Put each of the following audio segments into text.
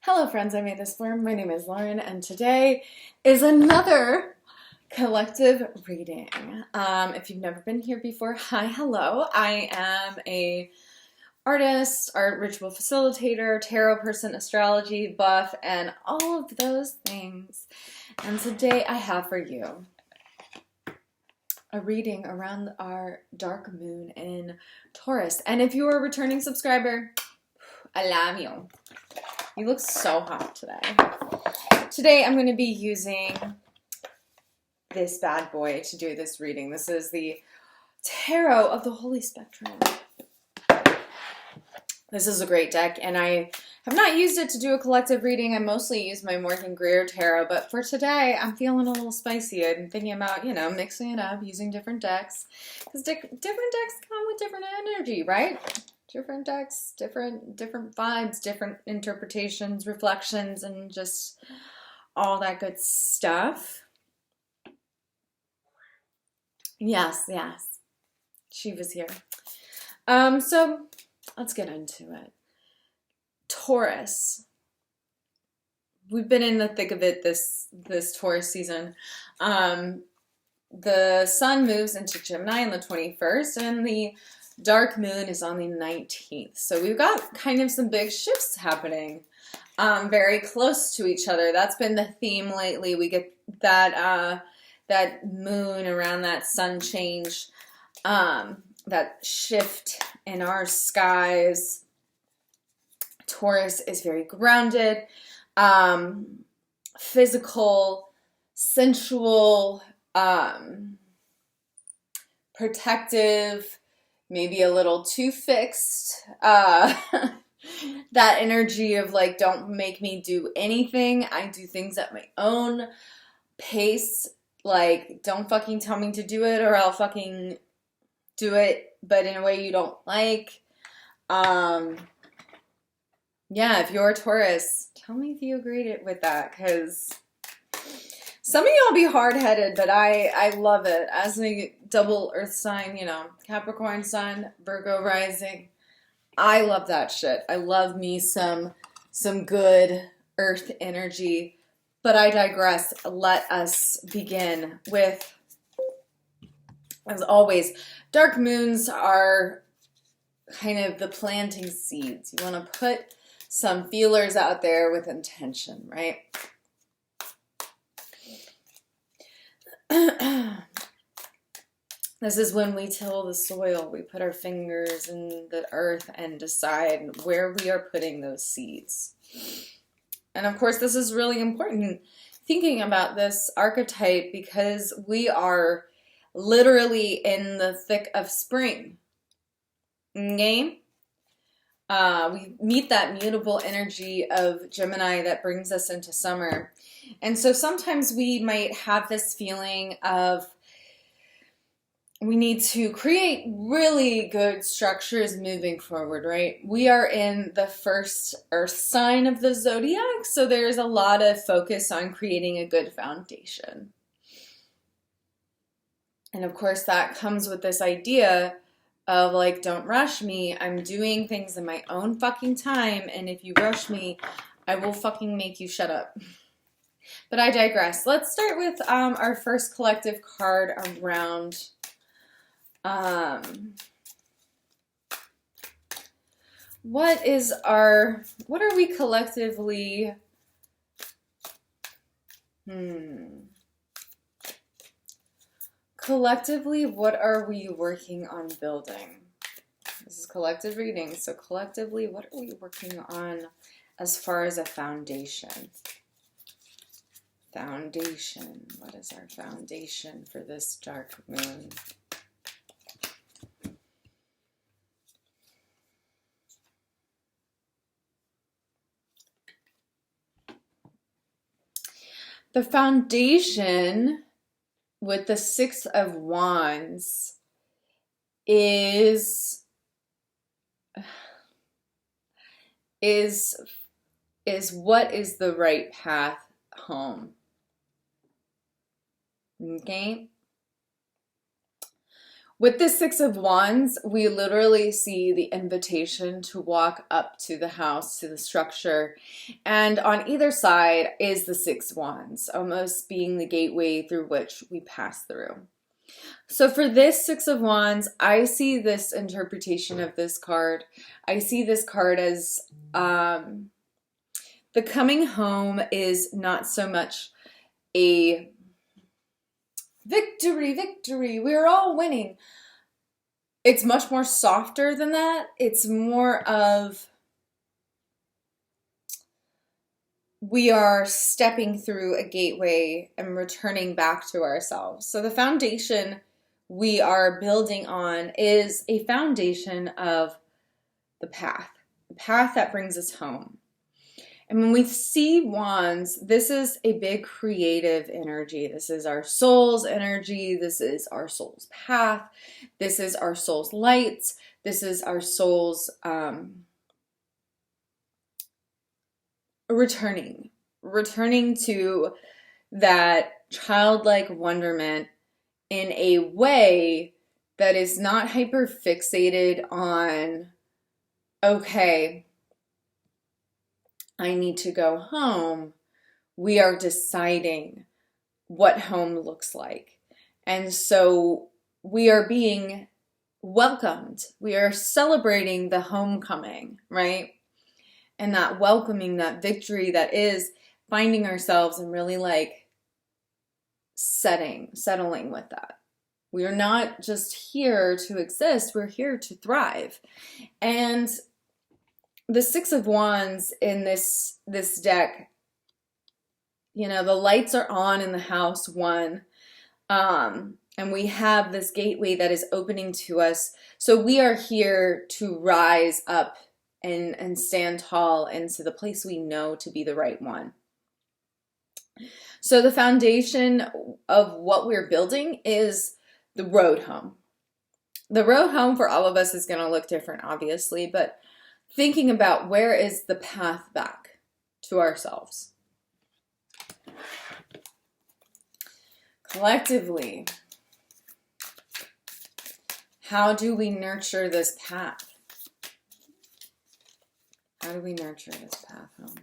Hello friends, I made this form. My name is Lauren and today is another collective reading. If you've never been here before, hi, hello. I am a artist, art ritual facilitator, tarot person, astrology buff, and all of those things. And today I have for you a reading around our dark moon in Taurus. And if you are a returning subscriber, I love you. You look so hot today. Today I'm going to be using this bad boy to do this reading. This is the Tarot of the Holy Spectrum. This is a great deck, and I have not used it to do a collective reading. I mostly use my Morgan Greer Tarot, but for today I'm feeling a little spicy. I'm thinking about, mixing it up, using different decks, because different decks come with different energy, right? Different decks, different vibes, different interpretations, reflections, and just all that good stuff. Yes, she was here. So let's get into it. Taurus. We've been in the thick of it this Taurus season. The sun moves into Gemini on the 21st, and the dark moon is on the 19th. So we've got kind of some big shifts happening very close to each other. That's been the theme lately. We get that moon around that sun change, that shift in our skies. Taurus is very grounded, physical, sensual, protective, maybe a little too fixed. That energy of like, don't make me do anything. I do things at my own pace. Like, don't fucking tell me to do it or I'll fucking do it, but in a way you don't like. Yeah, if you're a Taurus, tell me if you agreed with that, because some of y'all be hard-headed, but I love it. As a double earth sign, Capricorn sun, Virgo rising, I love that shit. I love me some good earth energy, but I digress. Let us begin with, as always, dark moons are kind of the planting seeds. You want to put some feelers out there with intention, right? This is when we till the soil. We put our fingers in the earth and decide where we are putting those seeds. And of course, this is really important thinking about this archetype because we are literally in the thick of spring. Okay? We meet that mutable energy of Gemini that brings us into summer. And so sometimes we might have this feeling of we need to create really good structures moving forward, right? We are in the first earth sign of the zodiac, so there's a lot of focus on creating a good foundation. And of course, that comes with this idea of like, don't rush me. I'm doing things in my own fucking time, and if you rush me, I will fucking make you shut up. But I digress. Let's start with our first collective card around what are we collectively collectively, what are we working on building? This is collective reading, so collectively, what are we working on as far as a foundation? Foundation. What is our foundation for this dark moon? The foundation with the Six of Wands is what is the right path home. Okay? With the Six of Wands, we literally see the invitation to walk up to the house, to the structure. And on either side is the Six Wands, almost being the gateway through which we pass through. So for this Six of Wands, I see this interpretation of this card. I see this card as the coming home is not so much a victory, we're all winning. It's much more softer than that. It's more of we are stepping through a gateway and returning back to ourselves. So the foundation we are building on is a foundation of the path that brings us home. And when we see wands, this is a big creative energy. This is our soul's energy. This is our soul's path. This is our soul's light. This is our soul's returning to that childlike wonderment in a way that is not hyper fixated on, okay, I need to go home. We are deciding what home looks like. And so we are being welcomed. We are celebrating the homecoming, right? And that welcoming, that victory that is finding ourselves and really like settling with that. We are not just here to exist, we're here to thrive. And the Six of Wands in this deck, you know, the lights are on in the house one, and we have this gateway that is opening to us. So we are here to rise up and stand tall into the place we know to be the right one. So the foundation of what we're building is the road home. The road home for all of us is going to look different, obviously, but thinking about where is the path back to ourselves. Collectively, how do we nurture this path? How do we nurture this path home?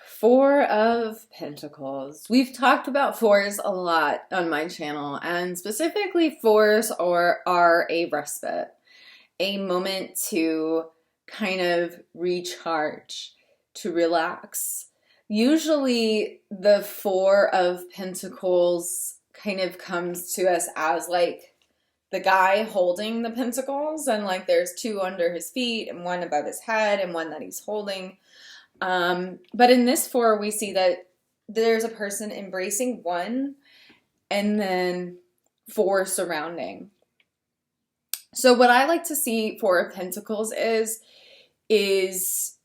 Four of Pentacles. We've talked about fours a lot on my channel, and specifically fours are a respite, a moment to kind of recharge, to relax. Usually the Four of Pentacles kind of comes to us as like the guy holding the pentacles, and like there's two under his feet and one above his head and one that he's holding. But in this four, we see that there's a person embracing one and then four surrounding. So what I like to see Four of Pentacles is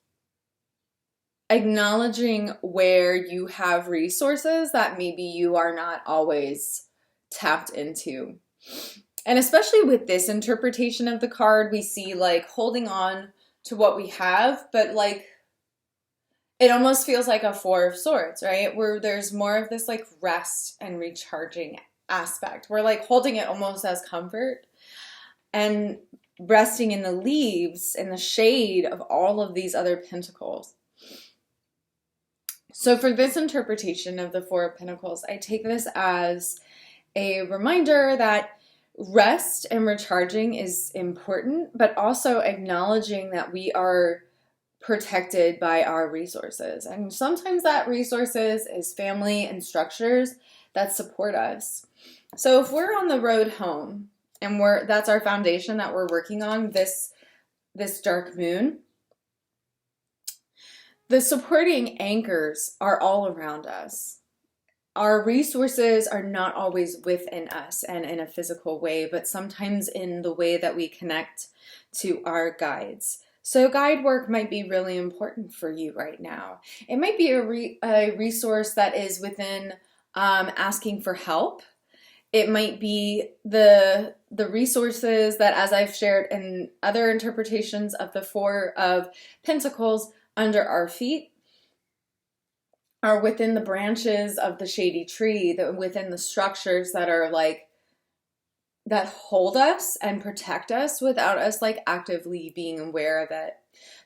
acknowledging where you have resources that maybe you are not always tapped into. And especially with this interpretation of the card, we see like holding on to what we have, but like it almost feels like a Four of Swords, right? Where there's more of this like rest and recharging aspect. We're like holding it almost as comfort and resting in the leaves, in the shade of all of these other pentacles. So for this interpretation of the Four of Pentacles, I take this as a reminder that rest and recharging is important, but also acknowledging that we are protected by our resources. And sometimes that resources is family and structures that support us. So if we're on the road home and that's our foundation that we're working on this dark moon, the supporting anchors are all around us. Our resources are not always within us and in a physical way, but sometimes in the way that we connect to our guides. So guide work might be really important for you right now. It might be a resource that is within asking for help. It might be the resources that, as I've shared in other interpretations of the Four of Pentacles, under our feet, are within the branches of the shady tree, that within the structures that are like, that hold us and protect us without us like actively being aware of it.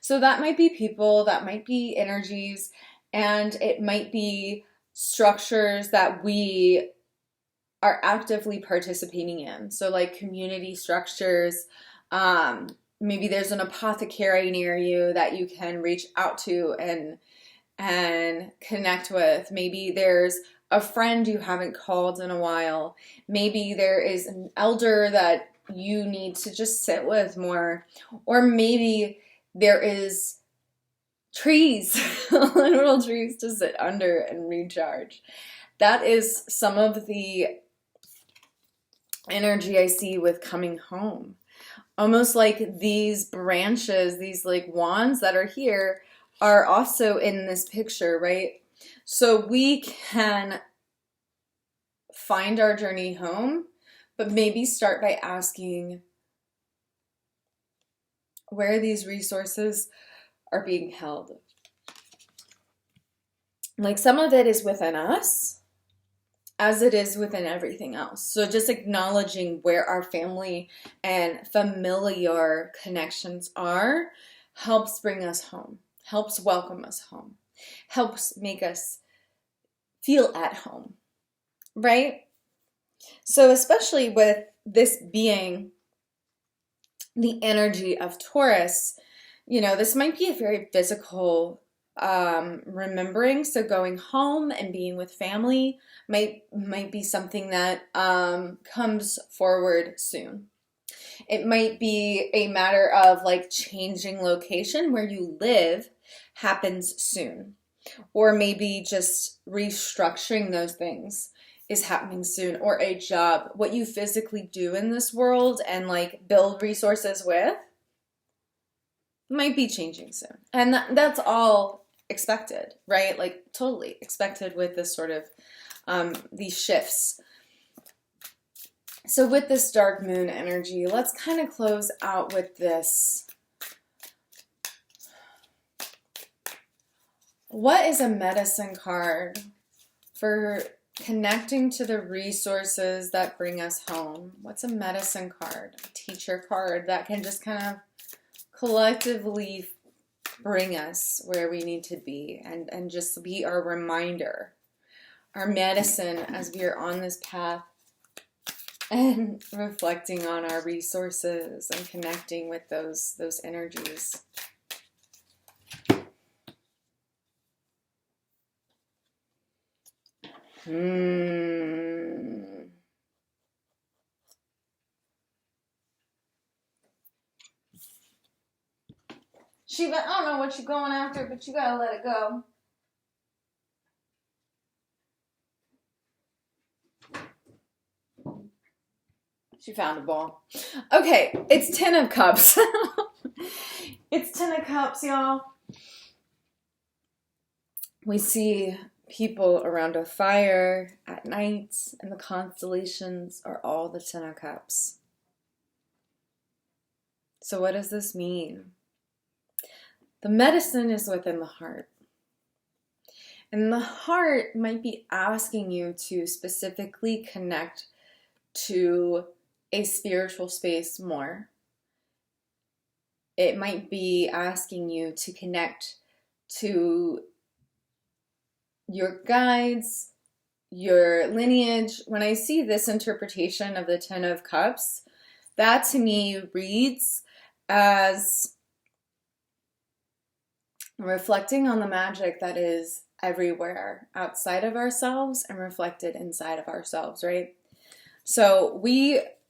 So that might be people, that might be energies, and it might be structures that we are actively participating in. So like community structures, maybe there's an apothecary near you that you can reach out to and connect with. Maybe there's a friend you haven't called in a while. Maybe there is an elder that you need to just sit with more. Or maybe there is trees, literal trees to sit under and recharge. That is some of the energy I see with coming home. Almost like these branches, these like wands that are here are also in this picture, right? So we can find our journey home, but maybe start by asking where these resources are being held. Like some of it is within us, as it is within everything else. So just acknowledging where our family and familiar connections are helps bring us home, helps welcome us home, helps make us feel at home, right? So especially with this being the energy of Taurus, you know, this might be a very physical remembering. So going home and being with family might be something that comes forward soon. It might be a matter of like changing location where you live happens soon. Or maybe just restructuring those things is happening soon. Or a job, what you physically do in this world and like build resources with might be changing soon. And that's all expected, right? Like totally expected with this sort of these shifts. So with this dark moon energy, let's kind of close out with this. What is a medicine card for connecting to the resources that bring us home? What's a medicine card? A teacher card that can just kind of collectively bring us where we need to be and just be our reminder, our medicine as we are on this path and reflecting on our resources and connecting with those energies. Shiva, I don't know what you're going after, but you gotta let it go. She found a ball. Okay, it's 10 of Cups. It's 10 of Cups, y'all. We see people around a fire at night, and the constellations are all the 10 of Cups. So what does this mean? The medicine is within the heart. And the heart might be asking you to specifically connect to a spiritual space more. It might be asking you to connect to your guides, your lineage. When I see this interpretation of the 10 of Cups, that to me reads as reflecting on the magic that is everywhere outside of ourselves and reflected inside of ourselves, right? So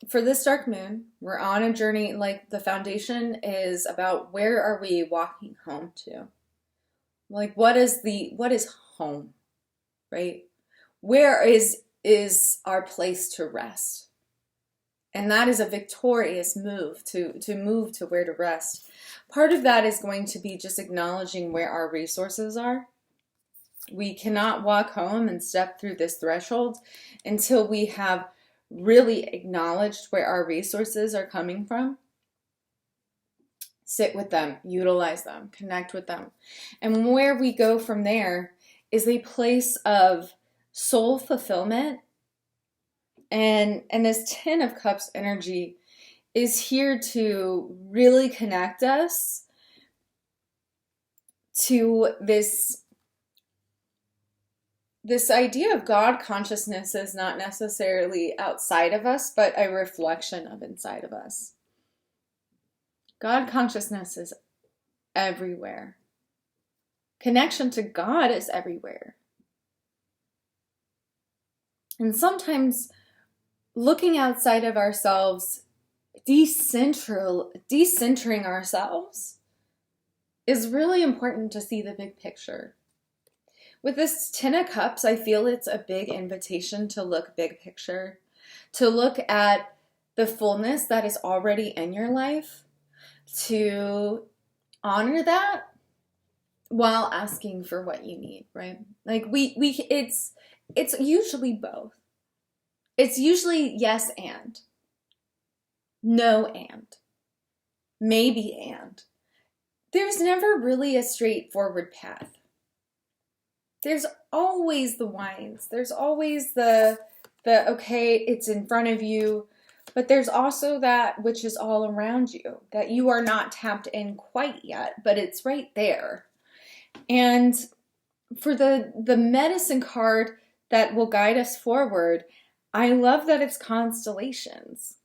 for this dark moon, we're on a journey. Like the foundation is about where are we walking home to? Like what is home, right? Where is our place to rest? And that is a victorious move to move to where to rest. Part of that is going to be just acknowledging where our resources are. We cannot walk home and step through this threshold until we have really acknowledged where our resources are coming from, sit with them, utilize them, connect with them. And where we go from there is a place of soul fulfillment. And this Ten of Cups energy is here to really connect us to this idea of God consciousness is not necessarily outside of us, but a reflection of inside of us. God consciousness is everywhere. Connection to God is everywhere. And sometimes looking outside of ourselves, decentering ourselves, is really important to see the big picture. With this Ten of Cups, I feel it's a big invitation to look big picture, to look at the fullness that is already in your life, to honor that while asking for what you need, right? Like it's usually both. It's usually yes and, no and, maybe and. There's never really a straightforward path. There's always the whys. There's always the okay, it's in front of you, but there's also that which is all around you, that you are not tapped in quite yet, but it's right there. And for the medicine card that will guide us forward, I love that it's constellations.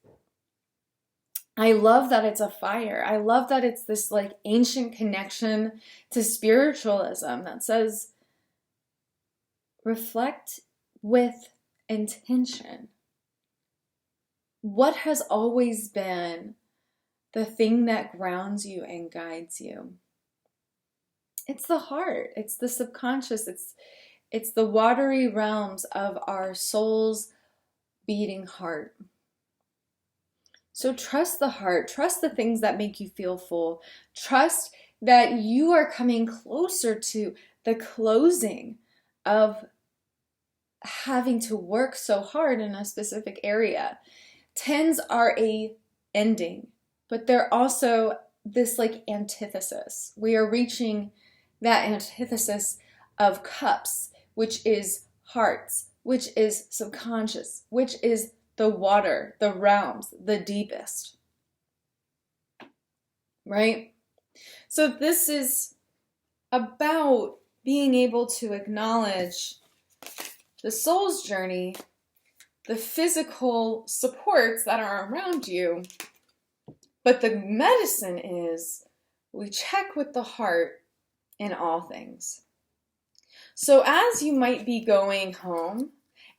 I love that it's a fire. I love that it's this like ancient connection to spiritualism that says, reflect with intention. What has always been the thing that grounds you and guides you? It's the heart. It's the subconscious. It's the watery realms of our soul's beating heart. So trust the heart. Trust the things that make you feel full. Trust that you are coming closer to the closing of having to work so hard in a specific area. Tens are a ending, but they're also this like antithesis. We are reaching that antithesis of cups, which is hearts, which is subconscious, which is the water, the realms, the deepest. Right? So this is about being able to acknowledge the soul's journey, the physical supports that are around you, but the medicine is we check with the heart in all things. So as you might be going home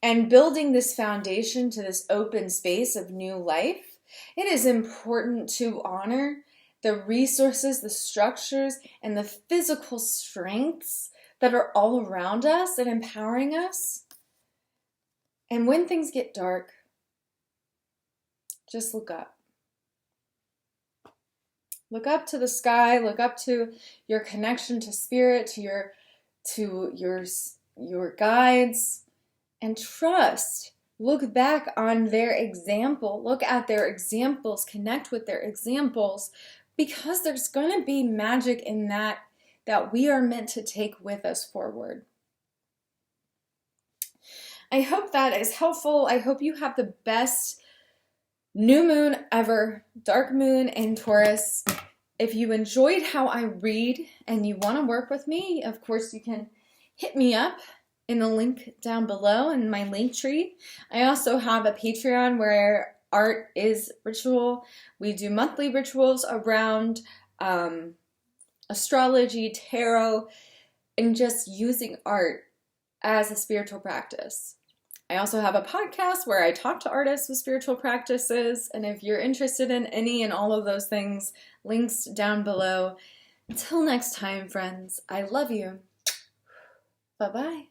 and building this foundation to this open space of new life, it is important to honor the resources, the structures, and the physical strengths that are all around us and empowering us. And when things get dark, just look up. Look up to the sky, look up to your connection to spirit, to your guides, and trust. Look back on their example. Look at their examples. Connect with their examples, because there's going to be magic in that we are meant to take with us forward. I hope that is helpful. I hope you have the best new moon ever, dark moon in Taurus. If you enjoyed how I read and you want to work with me, of course you can hit me up in the link down below in my link tree. I also have a Patreon where art is ritual. We do monthly rituals around astrology, tarot, and just using art as a spiritual practice. I also have a podcast where I talk to artists with spiritual practices, and if you're interested in any and all of those things, links down below. Until next time, friends, I love you. Bye-bye.